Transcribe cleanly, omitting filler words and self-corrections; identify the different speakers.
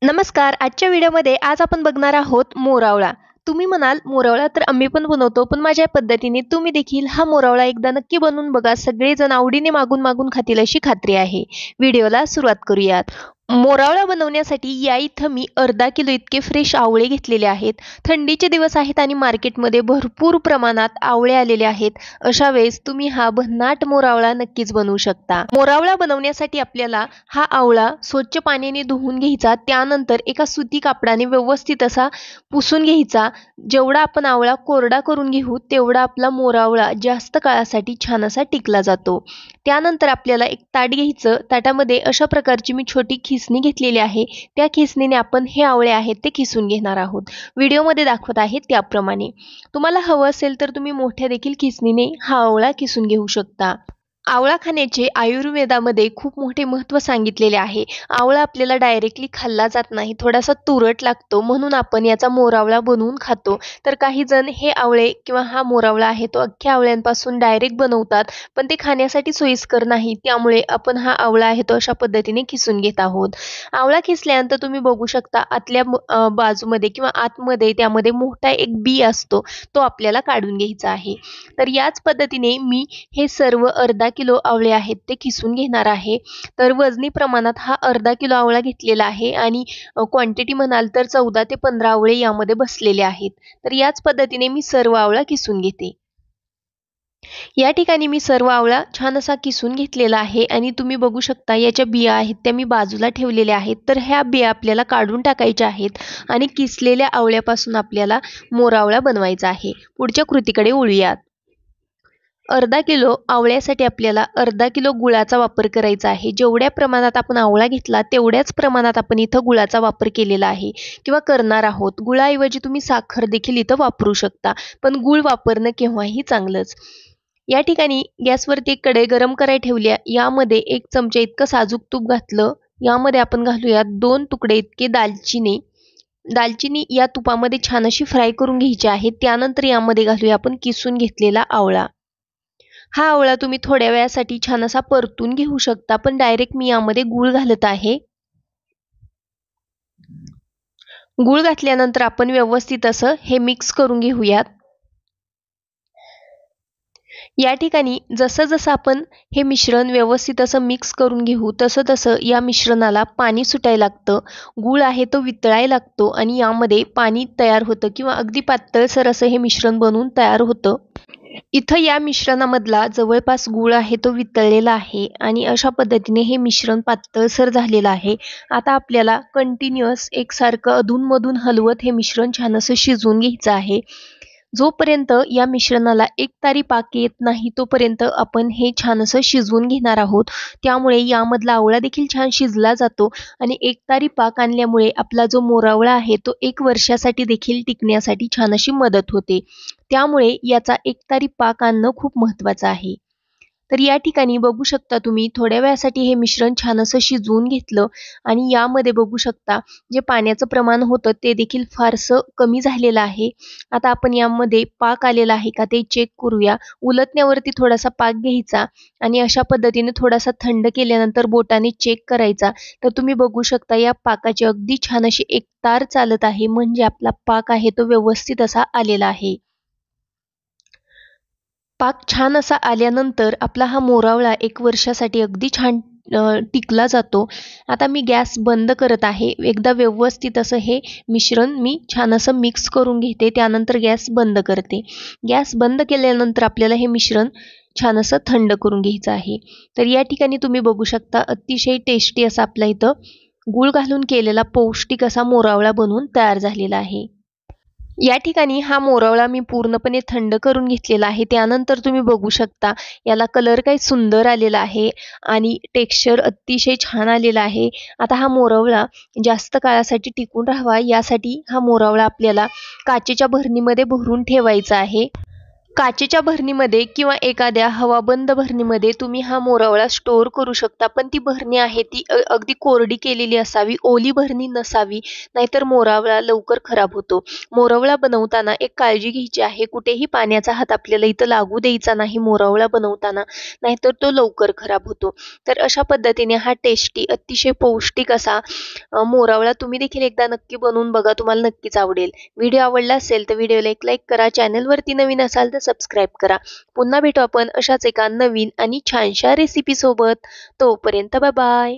Speaker 1: नमस्कार. आजच्या व्हिडिओमध्ये आज आपण बघणार आहोत मोरावळा. तुम्ही म्हणाल मोरावळा तर आम्ही पण बनवतो, पण माझ्या पद्धतीने तुम्ही देखील हा मोरावळा एकदा नक्की बनवून बघा. सगळेजण आवडीने मागून खातील अशी खात्री आहे. व्हिडिओला सुरुवात करूयात. मोरावळा बनवण्यासाठी या इथं मी अर्धा किलो इतके फ्रेश आवळे घेतलेले आहेत. थंडीचे दिवस आहेत आणि मार्केटमध्ये भरपूर प्रमाणात आवळे आलेले आहेत. अशा वेळेस तुम्ही हा भन्नाट मोरावळा नक्कीच बनवू शकता. मोरावळा बनवण्यासाठी आपल्याला हा आवळा स्वच्छ पाण्याने धुवून घ्यायचा. त्यानंतर एका सुती कापडाने व्यवस्थित असा पुसून घ्यायचा. जेवढा आपण आवळा कोरडा करून घेऊ तेवढा आपला मोरावळा जास्त काळासाठी छान असा टिकला जातो. त्यानंतर आपल्याला एक ताट घ्यायचं. ताटामध्ये अशा प्रकारची मी छोटी खिसणी घेतलेली आहे. त्या खिसणीने आपण हे आवळे आहेत ते खिसून घेणार आहोत. व्हिडिओमध्ये दाखवत आहे त्याप्रमाणे. तुम्हाला हवं असेल तर तुम्ही मोठ्या देखील खिसणीने हा आवळा खिसून घेऊ शकता. आवळा खाण्याचे आयुर्वेदामध्ये खूप मोठे महत्त्व सांगितलेले आहे. आवळा आपल्याला डायरेक्टली खाल्ला जात नाही, थोडासा तुरट लागतो, म्हणून आपण याचा मोरावळा बनवून खातो. तर काही जण हे आवळे किंवा हा मोरावळा आहे तो अख्ख्या आवळ्यांपासून डायरेक्ट बनवतात, पण ते खाण्यासाठी सोयीस्कर नाही. त्यामुळे आपण हा आवळा आहे तो अशा पद्धतीने खिसून घेत आहोत. आवळा खिसल्यानंतर तुम्ही बघू शकता आतल्या बाजूमध्ये किंवा आतमध्ये त्यामध्ये मोठा एक बी असतो, तो आपल्याला काढून घ्यायचा आहे. तर याच पद्धतीने मी हे सर्व अर्धा किलो आवळे आहेत ते खिसून घेणार आहे. तर वजनी प्रमाणात हा अर्धा किलो आवळा घेतलेला आहे आणि क्वांटिटी म्हणाल तर 14 ते 15 आवळे यामध्ये बसलेले आहेत. तर याच पद्धतीने मी सर्व आवळा किसून घेते. या ठिकाणी मी सर्व आवळा छान असा किसून घेतलेला आहे आणि तुम्ही बघू शकता याच्या बिया आहेत त्या मी बाजूला ठेवलेल्या आहेत. तर ह्या बिया आपल्याला काढून टाकायच्या आहेत आणि किसलेल्या आवळ्यापासून आपल्याला मोरावळा बनवायचा आहे. पुढच्या कृतीकडे वळूयात. अर्धा किलो आवळ्यासाठी आपल्याला अर्धा किलो गुळाचा वापर करायचा आहे. जेवढ्या प्रमाणात आपण आवळा घेतला तेवढ्याच प्रमाणात आपण इथं गुळाचा वापर केलेला आहे किंवा करणार आहोत. गुळाऐवजी तुम्ही साखर देखील इथं वापरू शकता, पण गुळ वापरणं केव्हाही चांगलंच. या ठिकाणी गॅसवरती एक कढई गरम करायला ठेवली. यामध्ये 1 चमचा इतकं साजूक तूप घातलं. यामध्ये आपण घालूयात 2 तुकडे इतके दालचिनी. दालचिनी या तुपामध्ये छान अशी फ्राय करून घ्यायची आहे. त्यानंतर यामध्ये घालूया आपण किसून घेतलेला आवळा. हा आवळा तुम्ही थोड्या वेळासाठी छान असा परतून घेऊ शकता, पण डायरेक्ट मी यामध्ये गूळ घालत आहे. गूळ घातल्यानंतर आपण व्यवस्थित असं हे मिक्स करून घेऊयात. या ठिकाणी जसं आपण हे मिश्रण व्यवस्थित असं मिक्स करून घेऊ तसं या मिश्रणाला पाणी सुटायला लागतं. गूळ आहे तो वितळायला लागतो आणि यामध्ये पाणी तयार होतं किंवा अगदी पातळसर असं हे मिश्रण बनवून तयार होतं. इथं या मिश्रणामधला जवळपास गूळ आहे तो वितळलेला आहे आणि अशा पद्धतीने हे मिश्रण पातळसर झालेलं आहे. आता आपल्याला कंटिन्युअस एकसारखं अधूनमधून हलवत हे मिश्रण छान असं शिजवून घ्यायचं आहे. जोपर्यंत या मिश्रणाला एकतारी पाक येत नाही तोपर्यंत आपण हे छान असं शिजवून घेणार आहोत. त्यामुळे यामधला आवळा देखील छान शिजला जातो आणि एकतारी पाक आणल्यामुळे आपला जो मोरावळा आहे तो 1 वर्षासाठी देखील टिकण्यासाठी छान अशी मदत होते. त्यामुळे याचा एकतारी पाक आणणं खूप महत्त्वाचं आहे. तर या ठिकाणी बघू शकता तुम्ही थोड्या वेळासाठी हे मिश्रण छान असं शिजवून घेतलं आणि यामध्ये बघू शकता जे पाण्याचं प्रमाण होतं ते देखील फारसं कमी झालेलं आहे. आता आपण यामध्ये पाक आलेला आहे का ते चेक करूया. उलटण्यावरती थोडासा पाक घ्यायचा आणि अशा पद्धतीने थोडासा थंड केल्यानंतर बोटाने चेक करायचा. तर तुम्ही बघू शकता या पाकाची अगदी छान अशी एक तार चालत आहे, म्हणजे आपला पाक आहे तो व्यवस्थित असा आलेला आहे. पाक छान असा आल्यानंतर आपला हा मोरावळा 1 वर्षासाठी अगदी छान टिकला जातो. आता मी गॅस बंद करत आहे. एकदा व्यवस्थित असं हे मिश्रण मी छान असं मिक्स करून घेते. त्यानंतर गॅस बंद करते. गॅस बंद केल्यानंतर आपल्याला हे मिश्रण छान असं थंड करून घ्यायचं आहे. तर या ठिकाणी तुम्ही बघू शकता अतिशय टेस्टी असा आपला इथं गूळ घालून केलेला पौष्टिक असा मोरावळा बनवून तयार झालेला आहे. या ठिकाणी हा मोरावळा मी पूर्णपणे थंड करून घेतलेला आहे. त्यानंतर तुम्ही बघू शकता याला कलर काही सुंदर आलेला आहे आणि टेक्स्चर अतिशय छान आलेला आहे. आता हा मोरावळा जास्त काळासाठी टिकून राहावा यासाठी हा मोरावळा आपल्याला काचेच्या भरणीमध्ये भरून ठेवायचा आहे. काचेच्या भरणीमध्ये किंवा एखाद्या हवाबंद भरणीमध्ये तुम्ही हा मोरावळा स्टोअर करू शकता, पण ती भरणी आहे ती अगदी कोरडी केलेली असावी, ओली भरणी नसावी, नाहीतर मोरावळा लवकर खराब होतो. मोरावळा बनवताना एक काळजी घ्यायची आहे, कुठेही पाण्याचा हात आपल्याला इथं लागू द्यायचा नाही मोरावळा बनवताना, नाहीतर तो लवकर खराब होतो. तर अशा पद्धतीने हा टेस्टी अतिशय पौष्टिक असा मोरावळा तुम्ही देखील एकदा नक्की बनवून बघा, तुम्हाला नक्कीच आवडेल. व्हिडिओ आवडला असेल तर व्हिडिओला एक लाईक करा, चॅनलवरती नवीन असाल तर सबस्क्राईब करा. पुन्हा भेटू आपण अशाच एका नवीन आणि छानशा रेसिपी सोबत. तोपर्यंत बाय बाय.